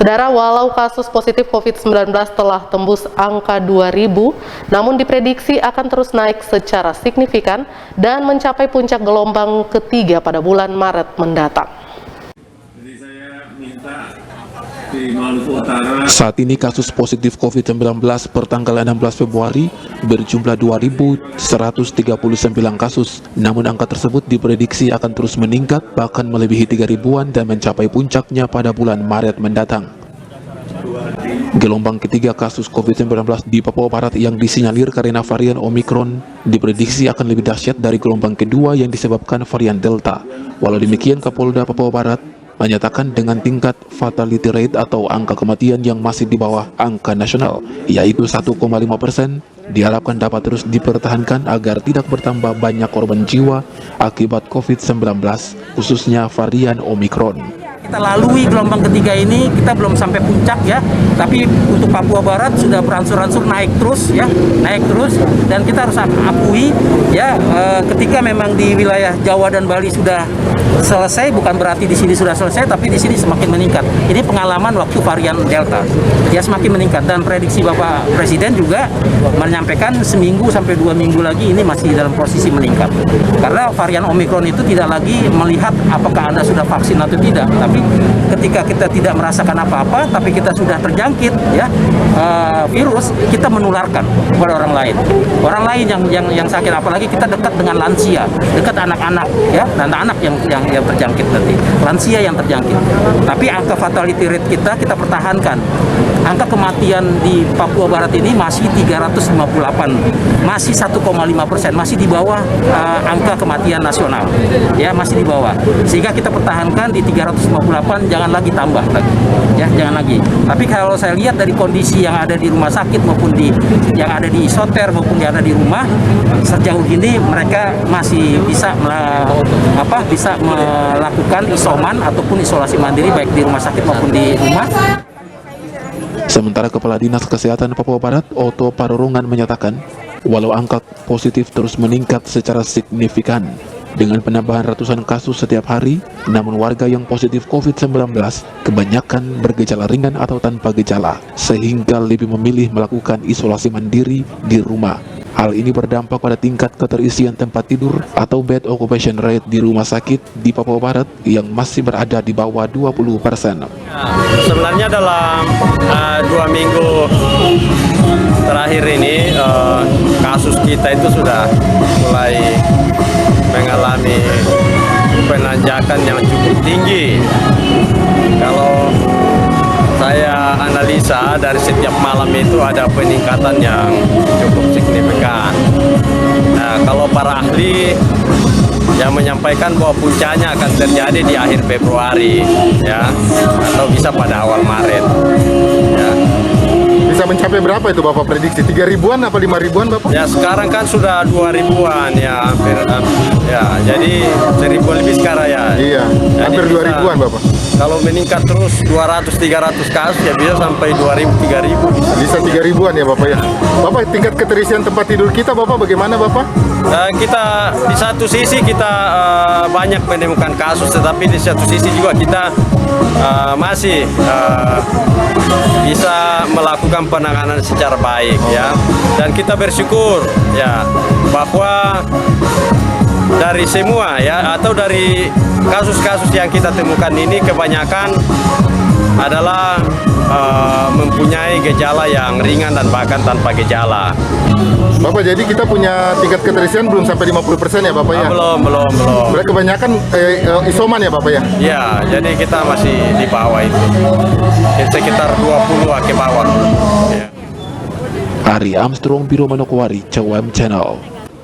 Saudara, walau kasus positif COVID-19 telah tembus angka 2.000, namun diprediksi akan terus naik secara signifikan dan mencapai puncak gelombang ketiga pada bulan Maret mendatang. Jadi saya minta di Maluku Utara. Saat ini kasus positif COVID-19 per tanggal 16 Februari berjumlah 2.139 kasus. Namun angka tersebut diprediksi akan terus meningkat bahkan melebihi 3.000-an dan mencapai puncaknya pada bulan Maret mendatang. Gelombang ketiga kasus COVID-19 di Papua Barat yang disinyalir karena varian Omikron diprediksi akan lebih dahsyat dari gelombang kedua yang disebabkan varian Delta. Walau demikian, Kapolda Papua Barat menyatakan dengan tingkat fatality rate atau angka kematian yang masih di bawah angka nasional, yaitu 1,5%, diharapkan dapat terus dipertahankan agar tidak bertambah banyak korban jiwa akibat COVID-19, khususnya varian Omikron. Kita lalui gelombang ketiga ini, kita belum sampai puncak ya, tapi untuk Papua Barat sudah beransur-ansur naik terus ya, naik terus, dan kita harus akui ya, ketika memang di wilayah Jawa dan Bali sudah selesai, bukan berarti di sini sudah selesai, tapi di sini semakin meningkat. Ini pengalaman waktu varian Delta, ya semakin meningkat, dan prediksi Bapak Presiden juga menyampaikan seminggu sampai 2 minggu lagi ini masih dalam posisi meningkat. Karena varian Omikron itu tidak lagi melihat apakah Anda sudah vaksin atau tidak, tapi ketika kita tidak merasakan apa-apa, tapi kita sudah terjangkit ya virus, kita menularkan kepada orang lain. Orang lain yang sakit, apalagi kita dekat dengan lansia, dekat anak-anak ya, dan anak yang terjangkit nanti, lansia yang terjangkit. Tapi angka fatality rate kita pertahankan. Angka kematian di Papua Barat ini masih 358, masih 1,5%, masih di bawah angka kematian nasional, ya masih di bawah. Sehingga kita pertahankan di 358, jangan lagi tambah lagi, ya jangan lagi. Tapi kalau saya lihat dari kondisi yang ada di rumah sakit maupun yang ada di isoter maupun yang ada di rumah, sejauh ini mereka masih bisa melakukan isoman ataupun isolasi mandiri baik di rumah sakit maupun di rumah. Sementara Kepala Dinas Kesehatan Papua Barat, Otto Parorungan, menyatakan, walau angka positif terus meningkat secara signifikan dengan penambahan ratusan kasus setiap hari, namun warga yang positif COVID-19 kebanyakan bergejala ringan atau tanpa gejala, sehingga lebih memilih melakukan isolasi mandiri di rumah. Hal ini berdampak pada tingkat keterisian tempat tidur atau bed occupation rate di rumah sakit di Papua Barat yang masih berada di bawah 20%. Sebenarnya dalam 2 minggu terakhir ini kasus kita itu sudah mulai mengalami penanjakan yang cukup tinggi. Kalau saya analisa dari setiap malam itu ada peningkatan yang cukup signifikan. Nah, kalau para ahli yang menyampaikan bahwa puncaknya akan terjadi di akhir Februari, ya, atau bisa pada awal Maret. Ya. Bisa mencapai berapa itu Bapak prediksi? 3.000-an apa 5.000-an Bapak? Ya sekarang kan sudah 2.000-an ya, hampir, ya jadi 1.000 lebih sekarang ya. Iya, hampir 2.000-an Bapak. Kalau meningkat terus 200-300 kasus ya bisa sampai 2.000-3.000. Bisa 3.000-an ya Bapak ya. Bapak, tingkat keterisian tempat tidur kita Bapak bagaimana Bapak? Kita di satu sisi kita banyak menemukan kasus, tetapi di satu sisi juga kita masih bisa melakukan penanganan secara baik ya, dan kita bersyukur ya bahwa dari semua ya atau dari kasus-kasus yang kita temukan ini kebanyakan adalah mempunyai gejala yang ringan dan bahkan tanpa gejala. Bapak, jadi kita punya tingkat keterisian belum sampai 50% ya Bapak ya? Belum. Mereka kebanyakan isoman ya Bapak ya? Ya, jadi kita masih di bawah itu. Sekitar 20 ke bawah. Ya. Ari Armstrong, Biro Manokwari, CWM Channel.